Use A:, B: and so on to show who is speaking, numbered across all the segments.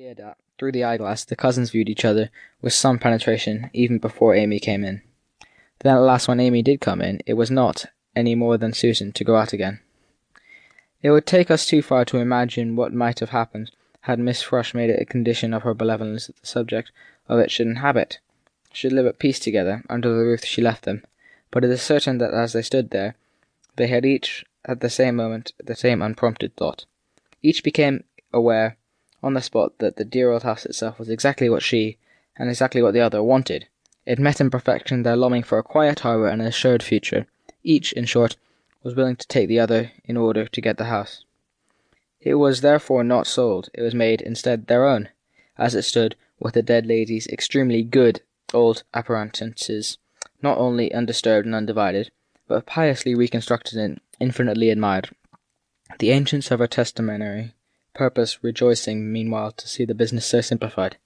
A: idea that, through the eyeglass, the cousins viewed each other with some penetration even before Amy came in. Then at last, when Amy did come in, it was not, any more than Susan, to go out again. It would take us too far to imagine what might have happened had Miss Thrush made it a condition of her benevolence that the subject of it should live at peace together under the roof she left them, but it is certain that as they stood there, they had each, at the same moment, the same unprompted thought. Each became aware, on the spot, that the dear old house itself was exactly what she, and exactly what the other, wanted. It met in perfection their longing for a quiet harbour and an assured future. Each, in short, was willing to take the other in order to get the house. It was therefore not sold, it was made, instead, their own, as it stood, with the dead lady's extremely good old appurtenances, not only undisturbed and undivided, but piously reconstructed and infinitely admired. The ancients of her testamentary purpose rejoicing meanwhile to see the business so simplified.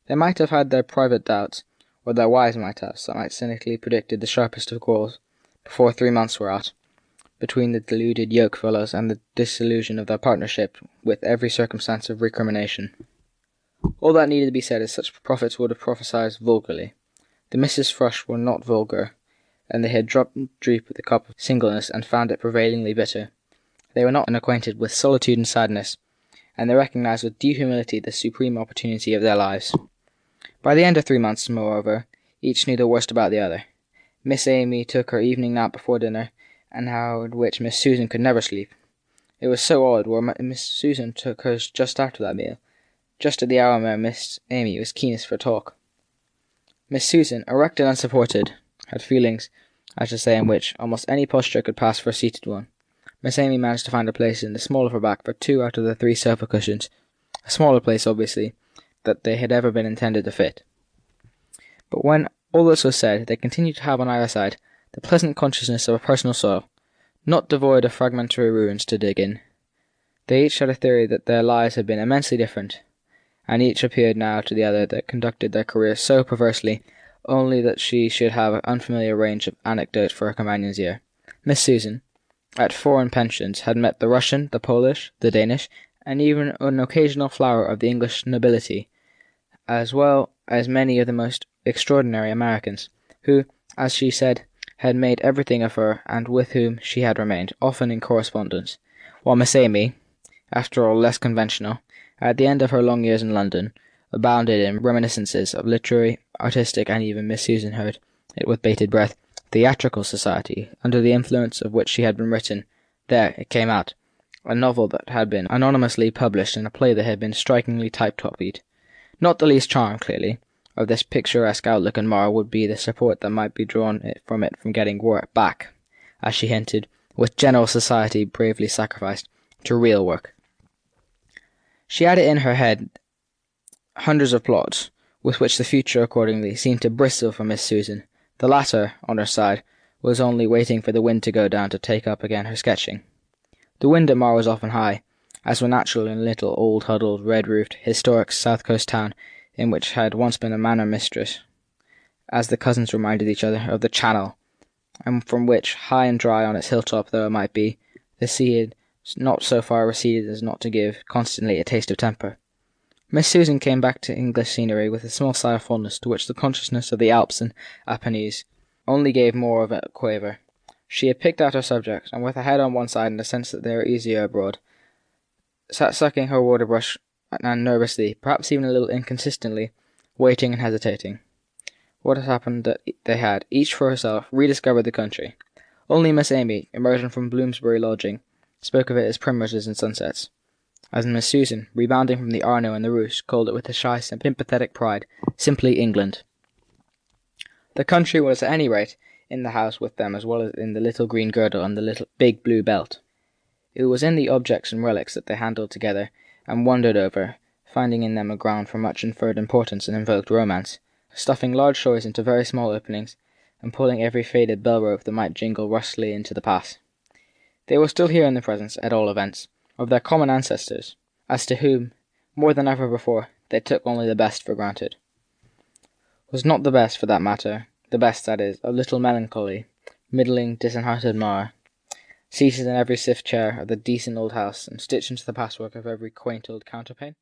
A: They might have had their private doubts, or their wives might have, some might cynically predicted the sharpest of quarrels, before 3 months were out, between the deluded yoke-fellows and the dissolution of their partnership, with every circumstance of recrimination. All that needed to be said is such prophets would have prophesied vulgarly. The Mrs. Thrush were not vulgar, and they had dropped deep the cup of singleness and found it prevailingly bitter. They were not unacquainted with solitude and sadness, and they recognized with due humility the supreme opportunity of their lives. By the end of 3 months, moreover, each knew the worst about the other. Miss Amy took her evening nap before dinner, and how at which Miss Susan could never sleep. It was so odd, where Miss Susan took hers just after that meal, just at the hour when Miss Amy was keenest for talk. Miss Susan, erect and unsupported, had feelings, I should say, in which almost any posture could pass for a seated one. Miss Amy managed to find a place in the small of her back for 2 out of the 3 sofa cushions, a smaller place, obviously, that they had ever been intended to fit. But when all this was said, they continued to have on either side the pleasant consciousness of a personal soil, not devoid of fragmentary ruins to dig in. They each had a theory that their lives had been immensely different, and each appeared now to the other that conducted their career so perversely, only that she should have an unfamiliar range of anecdote for her companion's ear. Miss Susan, at foreign pensions, had met the Russian, the Polish, the Danish, and even an occasional flower of the English nobility, as well as many of the most extraordinary Americans, who, as she said, had made everything of her, and with whom she had remained, often in correspondence, while Miss Amy, after all less conventional, at the end of her long years in London, abounded in reminiscences of literary, artistic, and even Miss Susan heard it with bated breath, theatrical society, under the influence of which she had been written. There, it came out, a novel that had been anonymously published in a play that had been strikingly type-copied. Not the least charm, clearly, of this picturesque outlook on Mara would be the support that might be drawn from getting work back, as she hinted, with general society bravely sacrificed, to real work. She had it in her head hundreds of plots, with which the future, accordingly, seemed to bristle for Miss Susan. The latter, on her side, was only waiting for the wind to go down to take up again her sketching. The wind at Mar was often high, as was natural in a little old huddled, red-roofed, historic south coast town in which had once been a manor mistress, as the cousins reminded each other of the Channel, and from which, high and dry on its hilltop though it might be, the sea had not so far receded as not to give constantly a taste of temper. Miss Susan came back to English scenery with a small sigh of fondness to which the consciousness of the Alps and Apennines only gave more of a quaver. She had picked out her subjects, and with her head on one side and a sense that they were easier abroad, sat sucking her water brush and nervously, perhaps even a little inconsistently, waiting and hesitating. What had happened that they had, each for herself, rediscovered the country. Only Miss Amy, emerging from Bloomsbury lodging, spoke of it as primroses and sunsets, as Miss Susan, rebounding from the Arno and the Roost, called it with a shy sympathetic pride, simply England. The country was at any rate in the house with them as well as in the little green girdle and the little big blue belt. It was in the objects and relics that they handled together and wondered over, finding in them a ground for much inferred importance and invoked romance, stuffing large toys into very small openings and pulling every faded bell rope that might jingle rustily into the pass. They were still here in the presence, at all events, of their common ancestors, as to whom, more than ever before, they took only the best for granted. Was not the best, for that matter, the best, that is, of little melancholy, middling, disinherited Mar, seated in every stiff chair of the decent old house and stitched into the patchwork of every quaint old counterpane?